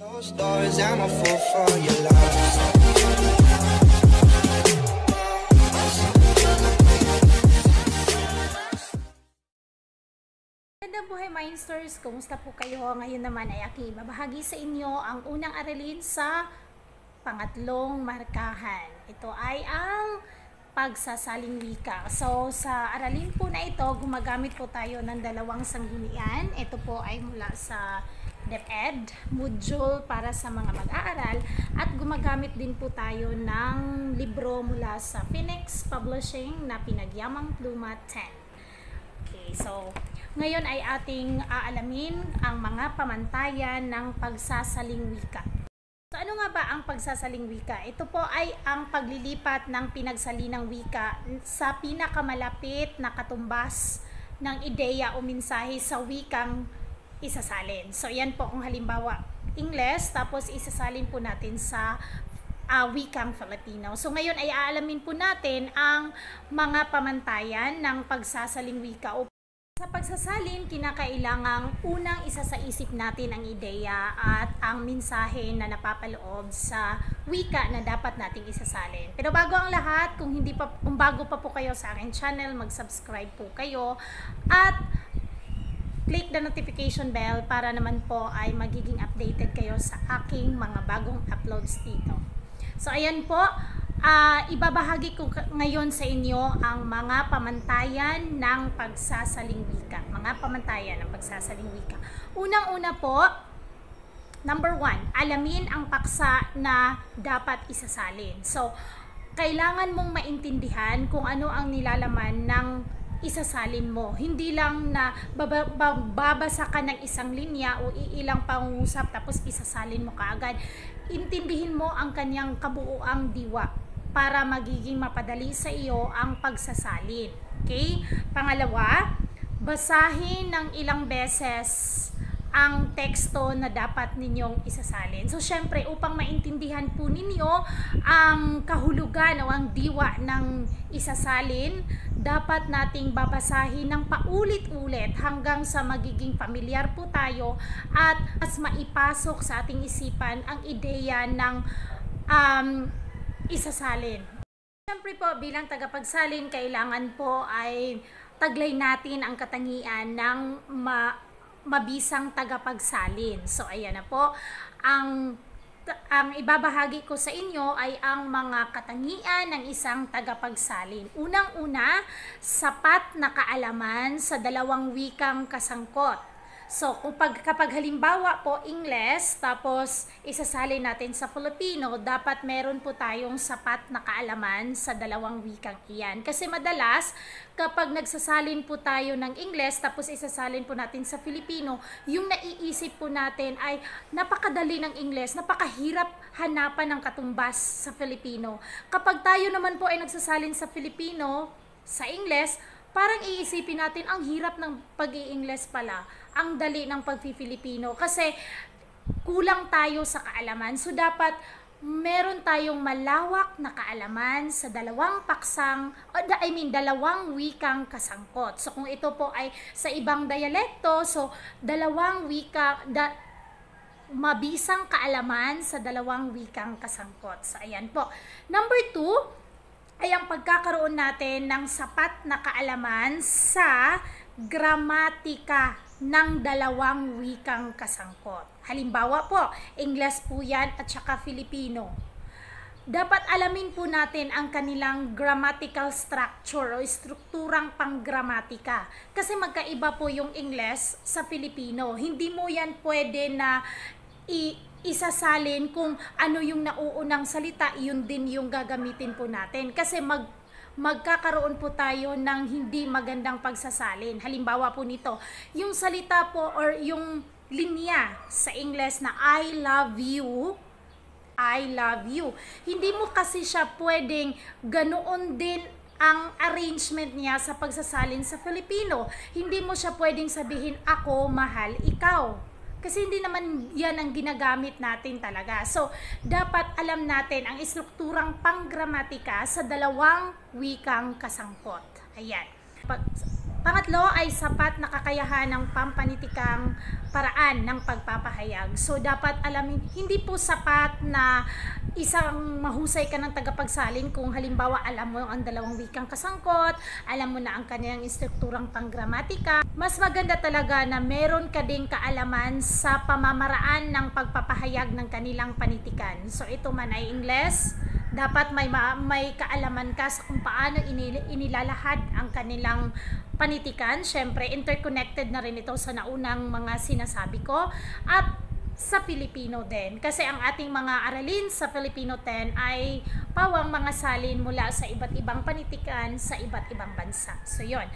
Closed doors, I'm a fool for your love. Magandang buhay Mindsters! Kumusta po kayo? Ngayon naman ay aking babahagi sa inyo ang unang aralin sa pangatlong markahan. Ito ay ang pagsasaling wika. So, sa aralin po na ito, gumagamit po tayo ng dalawang sanggunian. Ito po ay mula sa DepEd module para sa mga mag-aaral at gumagamit din po tayo ng libro mula sa Phoenix Publishing na Pinagyamang Pluma 10. Okay, so ngayon ay ating aalamin ang mga pamantayan ng pagsasaling wika. So ano nga ba ang pagsasaling wika? Ito po ay ang paglilipat ng pinagsalinang wika sa pinakamalapit na katumbas ng ideya o mensahe sa wikang isasalin. So yan po kung halimbawa English, tapos isasalin po natin sa wikang Filipino. So ngayon ay aalamin po natin ang mga pamantayan ng pagsasaling wika. Sa pagsasalin, kinakailangang unang isa sa isip natin ang ideya at ang mensahe na napapaloob sa wika na dapat nating isasalin. Pero bago ang lahat, kung bago pa po kayo sa aking channel, mag-subscribe po kayo at click the notification bell para naman po ay magiging updated kayo sa aking mga bagong uploads dito. So ayan po, ibabahagi ko ngayon sa inyo ang mga pamantayan ng pagsasaling wika. Mga pamantayan ng pagsasaling wika. Unang-una po, number 1, alamin ang paksa na dapat isasalin. So, kailangan mong maintindihan kung ano ang nilalaman ng isasalin mo. Hindi lang na babasa ka ng isang linya o iilang pangungusap tapos isasalin mo kaagad. Intindihin mo ang kanyang kabuuang diwa para magiging mapadali sa iyo ang pagsasalin. Okay? Pangalawa, basahin ng ilang beses ang teksto na dapat ninyong isasalin. So, syempre, upang maintindihan po ninyo ang kahulugan o ang diwa ng isasalin, dapat nating babasahin ng paulit-ulit hanggang sa magiging pamilyar po tayo at mas maipasok sa ating isipan ang ideya ng isasalin. Siyempre po, bilang tagapagsalin, kailangan po ay taglay natin ang katangian ng mabisang tagapagsalin. So, ayan na po. Ang ibabahagi ko sa inyo ay ang mga katangian ng isang tagapagsalin. Unang-una, sapat na kaalaman sa dalawang wikang kasangkot. So, kapag halimbawa po English, tapos isasalin natin sa Filipino, dapat meron po tayong sapat na kaalaman sa dalawang wikang iyan. Kasi madalas, kapag nagsasalin po tayo ng English, tapos isasalin po natin sa Filipino, yung naiisip po natin ay napakadali ng English, napakahirap hanapan ng katumbas sa Filipino. Kapag tayo naman po ay nagsasalin sa Filipino, sa English, parang iisipin natin ang hirap ng pag-i-English pala, ang dali ng pag-Filipino kasi kulang tayo sa kaalaman. So dapat meron tayong malawak na kaalaman sa dalawang dalawang wikang kasangkot. So kung ito po ay sa ibang dialekto, so dalawang wika, mabisang kaalaman sa dalawang wikang kasangkot. So ayan po. Number 2, ay ang pagkakaroon natin ng sapat na kaalaman sa gramatika ng dalawang wikang kasangkot. Halimbawa po, English po yan at saka Filipino. Dapat alamin po natin ang kanilang grammatical structure o strukturang panggramatika. Kasi magkaiba po yung English sa Filipino. Hindi mo yan pwede na isasalin kung ano yung nauunang salita, yun din yung gagamitin po natin. Kasi magkakaroon po tayo ng hindi magandang pagsasalin. Halimbawa po nito, yung salita po or yung linya sa English na I love you, hindi mo kasi siya pwedeng ganoon din ang arrangement niya sa pagsasalin sa Filipino. Hindi mo siya pwedeng sabihin, ako, mahal, ikaw. Kasi hindi naman yan ang ginagamit natin talaga. So, dapat alam natin ang istrukturang panggramatika sa dalawang wikang kasangkot. Ayan. Pangatlo ay sapat na kakayahan ng pampanitikang paraan ng pagpapahayag. So dapat alamin, hindi po sapat na isang mahusay ka ng tagapagsalin kung halimbawa alam mo ang dalawang wikang kasangkot, alam mo na ang kanilang instrukturang panggramatika. Mas maganda talaga na meron ka ding kaalaman sa pamamaraan ng pagpapahayag ng kanilang panitikan. So ito man ay Ingles, dapat may kaalaman ka sa kung paano inilalahad ang kanilang panitikan. Siyempre, interconnected na rin ito sa naunang mga sinasabi ko. At sa Filipino din. Kasi ang ating mga aralin sa Filipino 10 ay pawang mga salin mula sa iba't ibang panitikan sa iba't ibang bansa. So, yun.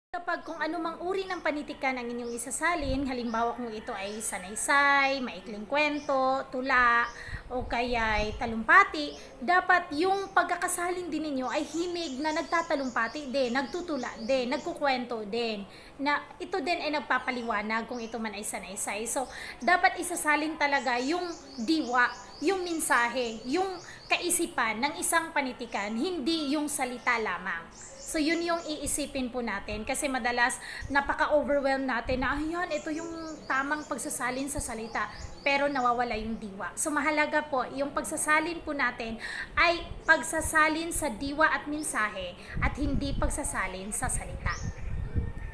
Kapag kung anumang uri ng panitikan ang inyong isasalin, halimbawa kung ito ay sanaysay, maikling kwento, tula, o kaya ay talumpati, dapat yung pagkakasalin din ninyo ay himig na nagtatalumpati din, nagtutula din, nagkukwento din. Na ito din ay nagpapaliwanag kung ito man ay sanaysay. So, dapat isasalin talaga yung diwa, yung mensahe, yung kaisipan ng isang panitikan, hindi yung salita lamang. So, yun yung iisipin po natin kasi madalas napaka-overwhelm natin na ayan, ito yung tamang pagsasalin sa salita pero nawawala yung diwa. So, mahalaga po, yung pagsasalin po natin ay pagsasalin sa diwa at mensahe at hindi pagsasalin sa salita.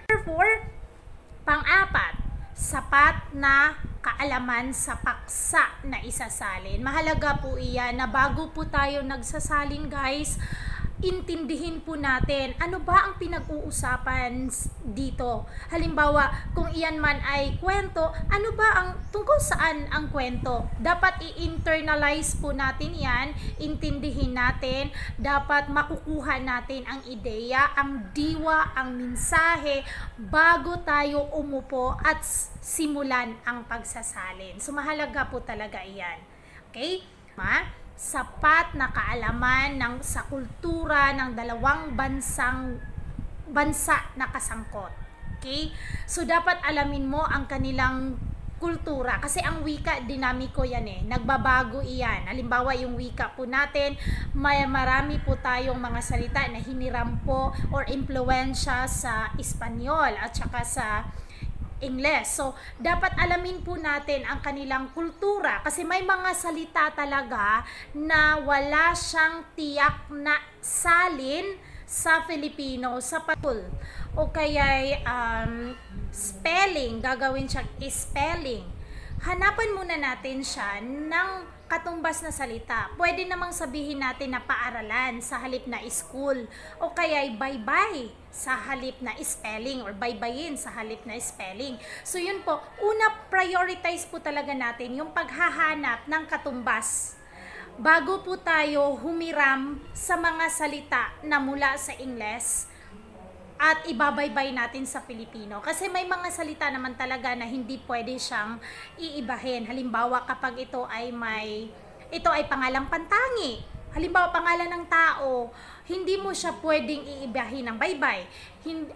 Therefore, pang-apat, sapat na kaalaman sa paksa na isasalin. Mahalaga po iyan na bago po tayo nagsasalin, guys, intindihin po natin ano ba ang pinag-uusapan dito. Halimbawa, kung iyan man ay kwento, ano ba ang tungkol saan ang kwento? Dapat i-internalize po natin yan, intindihin natin, dapat makukuha natin ang ideya, ang diwa, ang mensahe bago tayo umupo at simulan ang pagsasalin. So, mahalaga po talaga iyan. Okay? Sapat na kaalaman sa kultura ng dalawang bansa na kasangkot. Okay? So, dapat alamin mo ang kanilang kultura. Kasi ang wika, dinamiko yan eh. Nagbabago iyan. Halimbawa, yung wika po natin, marami po tayong mga salita na hiniram po or impluwensya sa Espanyol at saka sa Ingles. So, dapat alamin po natin ang kanilang kultura kasi may mga salita talaga na wala siyang tiyak na salin sa Filipino, sa patul. O kaya spelling, gagawin siya spelling. Hanapan muna natin siya ng katumbas na salita. Pwede namang sabihin natin na paaralan sa halip na school o kaya baybay sa halip na spelling or baybayin sa halip na spelling. So yun po, una prioritize po talaga natin yung paghahanap ng katumbas bago po tayo humiram sa mga salita na mula sa Ingles at ibabaybay natin sa Filipino. Kasi may mga salita naman talaga na hindi pwede siyang iibahin. Halimbawa, kapag ito ay pangalang pantangi. Halimbawa, pangalan ng tao, hindi mo siya pwedeng iibahin ng baybay.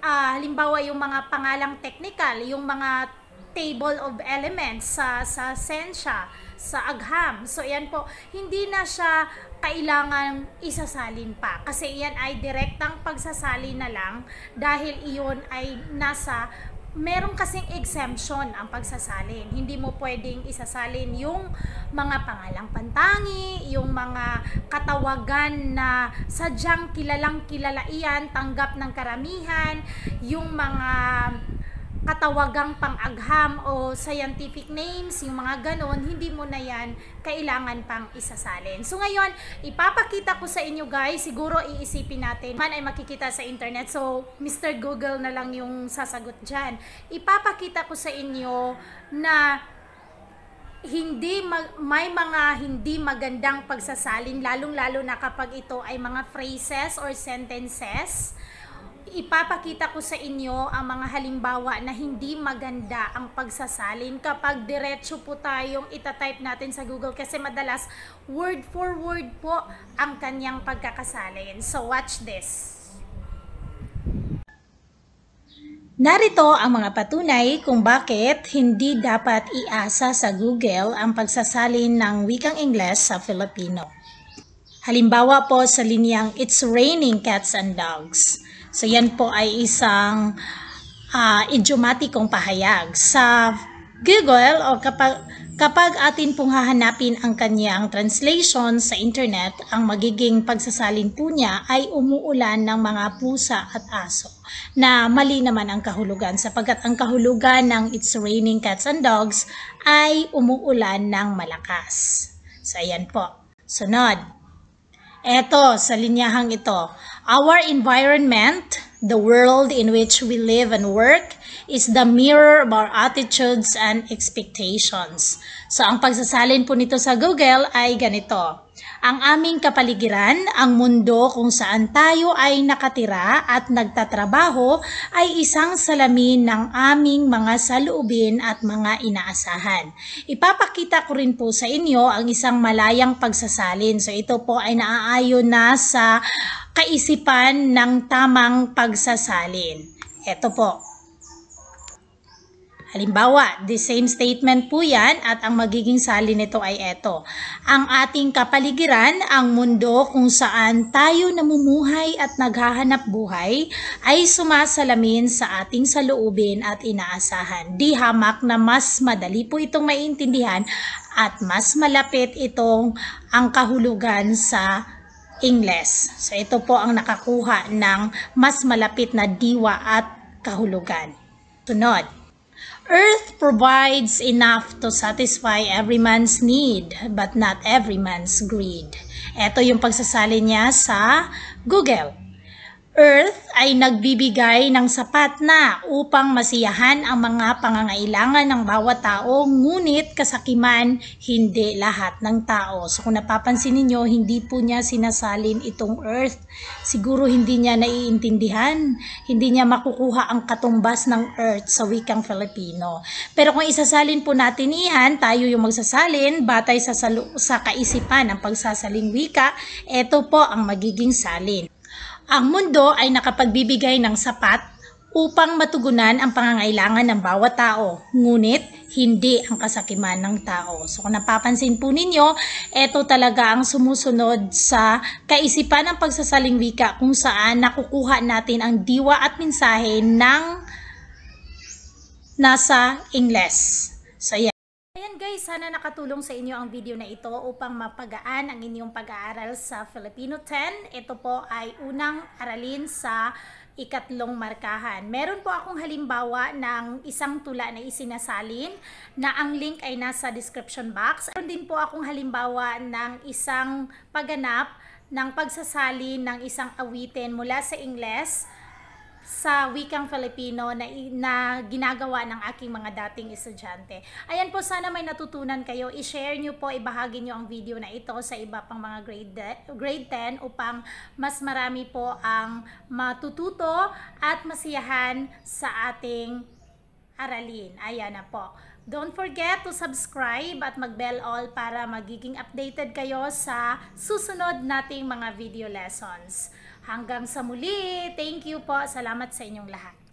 Halimbawa, yung mga pangalang technical, yung mga table of elements sa sensya, sa agham. So, yan po, hindi na siya kailangan isasalin pa. Kasi yan ay direktang pagsasalin na lang dahil iyon ay meron kasing exemption ang pagsasalin. Hindi mo pwedeng isasalin yung mga pangalang pantangi, yung mga katawagan na sadyang kilalang kilala iyan, tanggap ng karamihan, yung mga katawagang pang-agham o scientific names, yung mga ganon, hindi mo na yan kailangan pang isasalin. So ngayon, ipapakita ko sa inyo guys, siguro iisipin natin, man ay makikita sa internet, so Mr. Google na lang yung sasagot dyan. Ipapakita ko sa inyo na may mga hindi magandang pagsasalin, lalong-lalo na kapag ito ay mga phrases or sentences. Ipapakita ko sa inyo ang mga halimbawa na hindi maganda ang pagsasalin kapag diretso po tayong itatype natin sa Google kasi madalas word for word po ang kanyang pagkakasalin. So watch this. Narito ang mga patunay kung bakit hindi dapat iasa sa Google ang pagsasalin ng wikang Ingles sa Filipino. Halimbawa po sa linyang It's raining cats and dogs. So yan po ay isang idiomatikong pahayag. Sa Google o kapag atin pong hahanapin ang kanyang translation sa internet, ang magiging pagsasalin po niya ay umuulan ng mga pusa at aso, na mali naman ang kahulugan sapagkat ang kahulugan ng It's Raining Cats and Dogs ay umuulan ng malakas. So ayan po. Sunod. Eto, sa linyahang ito, our environment, the world in which we live and work, is the mirror of our attitudes and expectations. So, ang pagsasalin po nito sa Google ay ganito. Ang aming kapaligiran, ang mundo kung saan tayo ay nakatira at nagtatrabaho ay isang salamin ng aming mga saloobin at mga inaasahan. Ipapakita ko rin po sa inyo ang isang malayang pagsasalin. So ito po ay naaayon na sa kaisipan ng tamang pagsasalin. Ito po. Halimbawa, the same statement po yan at ang magiging salin nito ay eto. Ang ating kapaligiran, ang mundo kung saan tayo namumuhay at naghahanap buhay ay sumasalamin sa ating saloobin at inaasahan. Di hamak na mas madali po itong maiintindihan at mas malapit itong ang kahulugan sa Ingles. So ito po ang nakakuha ng mas malapit na diwa at kahulugan. Sunod. Earth provides enough to satisfy every man's need, but not every man's greed. Ito yung pagsasalin niya sa Google. Earth ay nagbibigay ng sapat na upang masiyahan ang mga pangangailangan ng bawat tao, ngunit kasakiman, hindi lahat ng tao. So kung napapansin niyo, hindi po niya sinasalin itong Earth. Siguro hindi niya naiintindihan, hindi niya makukuha ang katumbas ng Earth sa wikang Filipino. Pero kung isasalin po natin iyan, tayo yung magsasalin, batay sa kaisipan ng pagsasaling wika, ito po ang magiging salin. Ang mundo ay nakapagbibigay ng sapat upang matugunan ang pangangailangan ng bawat tao, ngunit hindi ang kasakiman ng tao. So kung napapansin po ninyo, ito talaga ang sumusunod sa kaisipan ng pagsasaling wika kung saan nakukuha natin ang diwa at mensahe ng nasa Ingles. So yan. Ayan guys, sana nakatulong sa inyo ang video na ito upang mapagaan ang inyong pag-aaral sa Filipino 10. Ito po ay unang aralin sa ikatlong markahan. Meron po akong halimbawa ng isang tula na isinasalin na ang link ay nasa description box. Meron din po akong halimbawa ng isang pagganap ng pagsasalin ng isang awitin mula sa Ingles sa wikang Filipino na ginagawa ng aking mga dating estudyante. Ayan po, sana may natutunan kayo. I-share nyo po, ibahagi nyo ang video na ito sa iba pang mga grade 10 upang mas marami po ang matututo at masiyahan sa ating aralin. Ayan na po. Don't forget to subscribe at mag-bell all para magiging updated kayo sa susunod nating mga video lessons. Hanggang sa muli, thank you po. Salamat sa inyong lahat.